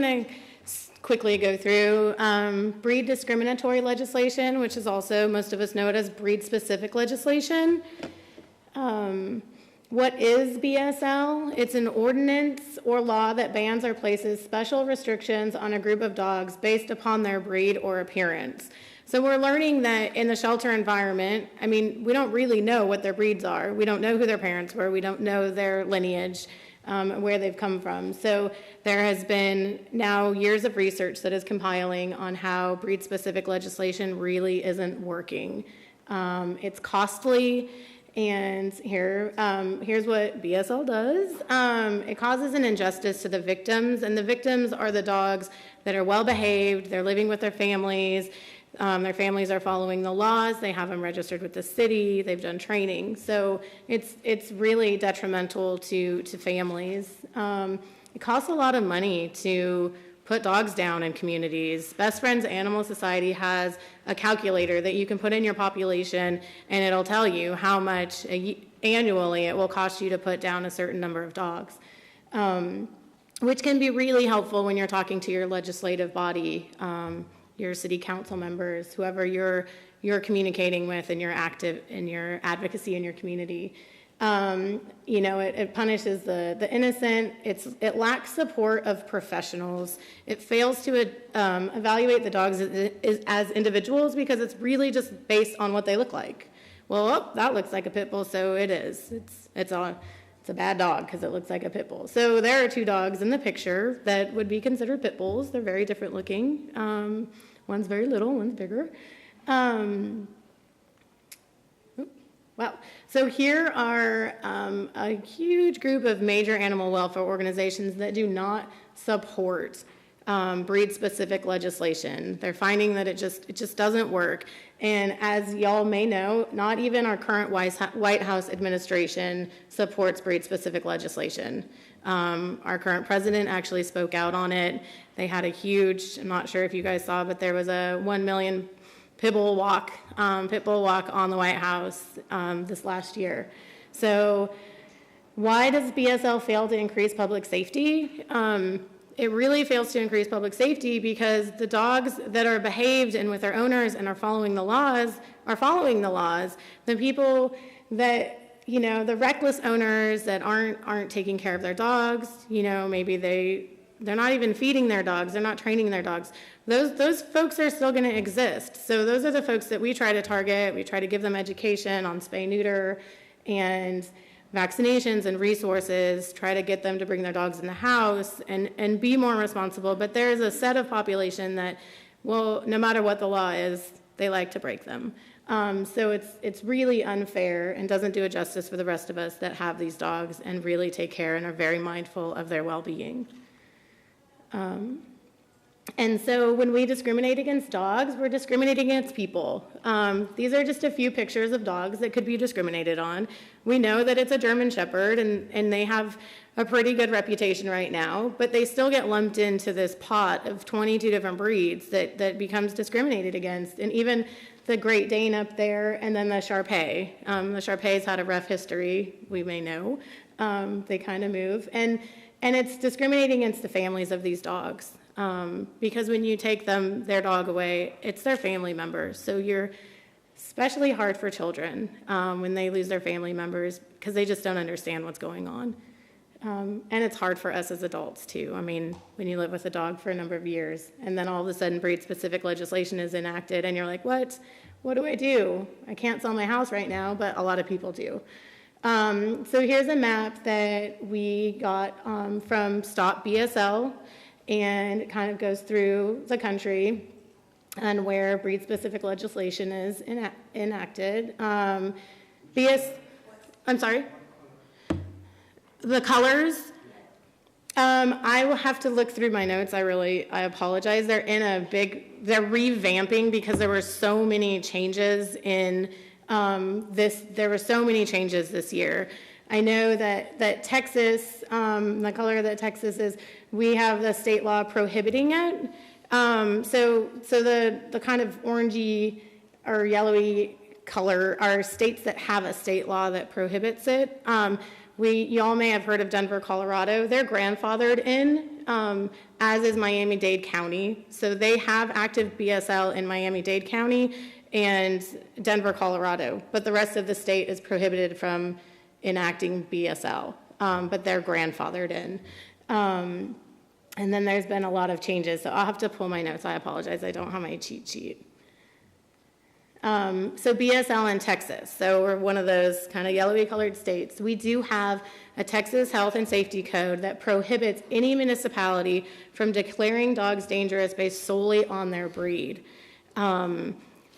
going to quickly go through breed-discriminatory legislation, which is also, most of us know it as breed-specific legislation. What is BSL? It's an ordinance or law that bans or places special restrictions on a group of dogs based upon their breed or appearance. So we're learning that in the shelter environment, I mean, we don't really know what their breeds are. We don't know who their parents were. We don't know their lineage, where they've come from. So there has been now years of research that is compiling on how breed-specific legislation really isn't working. It's costly. And here's what BSL does. It causes an injustice to the victims, and the victims are the dogs that are well behaved, they're living with their families are following the laws, they have them registered with the city, they've done training. So it's really detrimental to families. It costs a lot of money to put dogs down in communities. Best Friends Animal Society has a calculator that you can put in your population, and it'll tell you how much annually it will cost you to put down a certain number of dogs, which can be really helpful when you're talking to your legislative body, your city council members, whoever you're communicating with in your advocacy in your community. It punishes the innocent. It lacks support of professionals. It fails to evaluate the dogs as individuals because it's really just based on what they look like. Well, that looks like a pit bull, so it is. It's a bad dog because it looks like a pit bull. So there are two dogs in the picture that would be considered pit bulls. They're very different looking. One's very little, one's bigger. Wow. So here are a huge group of major animal welfare organizations that do not support breed-specific legislation. They're finding that it just doesn't work. And as y'all may know, not even our current White House administration supports breed-specific legislation. Our current president actually spoke out on it. They had a huge, I'm not sure if you guys saw, but there was a 1 million pit bull walk on the White House this last year. So why does BSL fail to increase public safety? It really fails to increase public safety because the dogs that are behaved and with their owners and are following the laws are following the laws. The people that, the reckless owners that aren't taking care of their dogs, maybe they're not even feeding their dogs, they're not training their dogs. Those folks are still going to exist. So those are the folks that we try to target. We try to give them education on spay, neuter, and vaccinations and resources, try to get them to bring their dogs in the house and be more responsible. But there's a set of population that, well, no matter what the law is, they like to break them. So it's really unfair and doesn't do a justice for the rest of us that have these dogs and really take care and are very mindful of their well-being. And so when we discriminate against dogs, we're discriminating against people. These are just a few pictures of dogs that could be discriminated on. We know that it's a German Shepherd, and they have a pretty good reputation right now, but they still get lumped into this pot of 22 different breeds that becomes discriminated against. And even the Great Dane up there, and then the Shar-Pei. The Shar-Pei's had a rough history, we may know. They kind of move. And it's discriminating against the families of these dogs. Because when you take their dog away, it's their family members. So you're especially hard for children when they lose their family members because they just don't understand what's going on. And it's hard for us as adults too. I mean, when you live with a dog for a number of years and then all of a sudden breed-specific legislation is enacted and you're like, what? What do I do? I can't sell my house right now, but a lot of people do. So here's a map that we got from Stop BSL. And it kind of goes through the country and where breed-specific legislation is enacted. I'm sorry? The colors? I will have to look through my notes. I apologize. They're they're revamping because there were so many changes there were so many changes this year. I know that Texas, the color that Texas is, we have the state law prohibiting it. So the kind of orangey or yellowy color are states that have a state law that prohibits it. Y'all may have heard of Denver, Colorado. They're grandfathered in as is Miami-Dade County. So they have active BSL in Miami-Dade County and Denver, Colorado, but the rest of the state is prohibited from enacting BSL, but they're grandfathered in. And then there's been a lot of changes, so I'll have to pull my notes. I apologize, I don't have my cheat sheet. So BSL in Texas, so we're one of those kind of yellowy colored states. We do have a Texas Health and Safety Code that prohibits any municipality from declaring dogs dangerous based solely on their breed.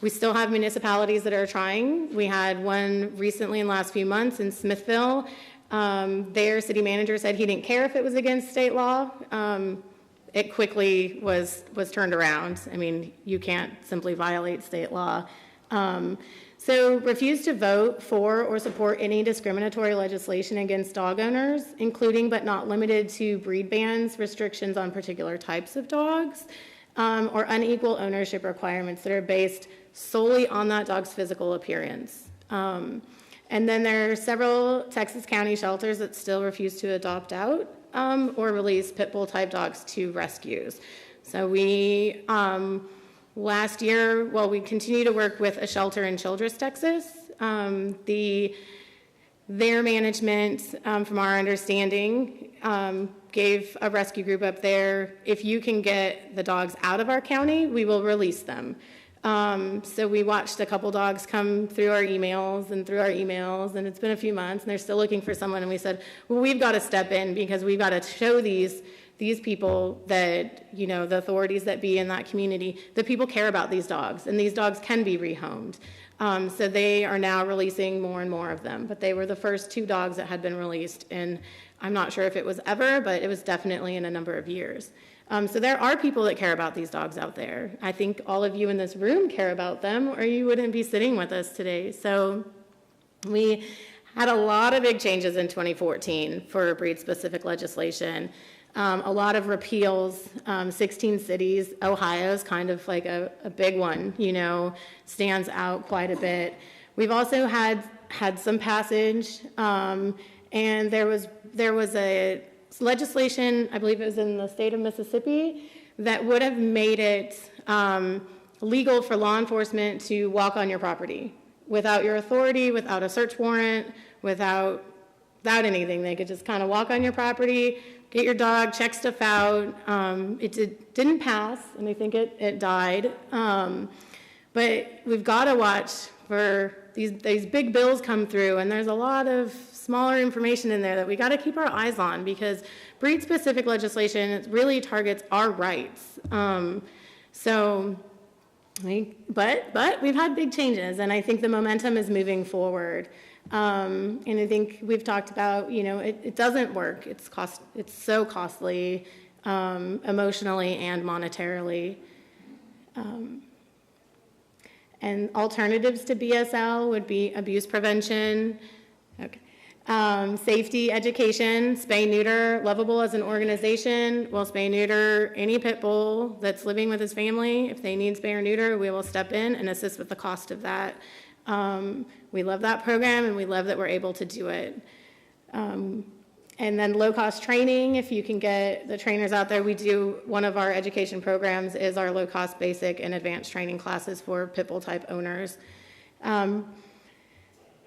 We still have municipalities that are trying. We had one recently in the last few months in Smithville. Their city manager said he didn't care if it was against state law. It quickly was turned around. I mean, you can't simply violate state law. So refuse to vote for or support any discriminatory legislation against dog owners, including but not limited to breed bans, restrictions on particular types of dogs, or unequal ownership requirements that are based solely on that dog's physical appearance. And then there are several Texas county shelters that still refuse to adopt out or release pit bull type dogs to rescues. So we, last year, well, we continue to work with a shelter in Childress, Texas. Their management, from our understanding, gave a rescue group up there, if you can get the dogs out of our county, we will release them. So we watched a couple dogs come through our emails, and it's been a few months, and they're still looking for someone, and we said, well, we've got to step in because we've got to show these people that, you know, the authorities that be in that community, that people care about these dogs, and these dogs can be rehomed. So they are now releasing more and more of them, but they were the first 2 dogs that had been released, and I'm not sure if it was ever, but it was definitely in a number of years. So there are people that care about these dogs out there. I think all of you in this room care about them, or you wouldn't be sitting with us today. So we had a lot of big changes in 2014 for breed-specific legislation. A lot of repeals, 16 cities. Ohio's kind of like a big one, you know, stands out quite a bit. We've also had some passage, and there was a legislation, I believe it was in the state of Mississippi, that would have made it legal for law enforcement to walk on your property without your authority, without a search warrant, without anything. They could just kind of walk on your property, get your dog, check stuff out. It didn't pass, and I think it died. But we've got to watch for these big bills come through, and there's a lot of smaller information in there that we got to keep our eyes on, because breed-specific legislation, it really targets our rights. But we've had big changes, and I think the momentum is moving forward. And I think we've talked about, you know, it doesn't work. It's so costly, emotionally and monetarily. And alternatives to BSL would be abuse prevention, safety education, spay neuter, Lovable as an organization will spay neuter any pit bull that's living with his family. If they need spay or neuter, we will step in and assist with the cost of that. We love that program, and we love that we're able to do it. And then low-cost training, if you can get the trainers out there. We do, one of our education programs is our low-cost basic and advanced training classes for pit bull type owners.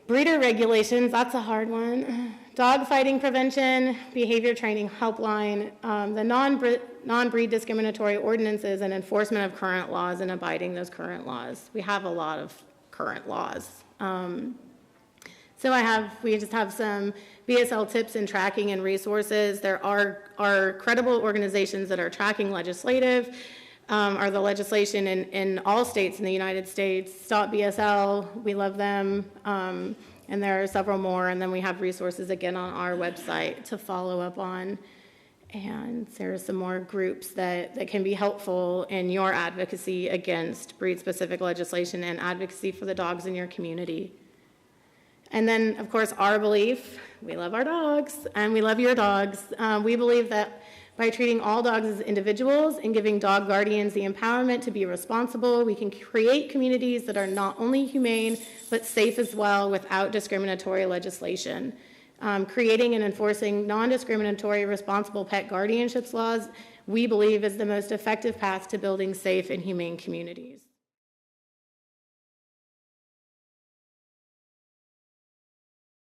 Breeder regulations, that's a hard one. Dog fighting prevention, behavior training helpline, the non-breed discriminatory ordinances, and enforcement of current laws and abiding those current laws. We have a lot of current laws. We just have some BSL tips and tracking and resources. There are credible organizations that are tracking legislative, or the legislation in all states in the United States. Stop BSL, we love them, and there are several more, and then we have resources again on our website to follow up on. And there are some more groups that can be helpful in your advocacy against breed-specific legislation and advocacy for the dogs in your community. And then, of course, our belief, we love our dogs, and we love your dogs. We believe that by treating all dogs as individuals and giving dog guardians the empowerment to be responsible, we can create communities that are not only humane, but safe as well without discriminatory legislation. creating and enforcing non-discriminatory responsible pet guardianships laws, we believe, is the most effective path to building safe and humane communities.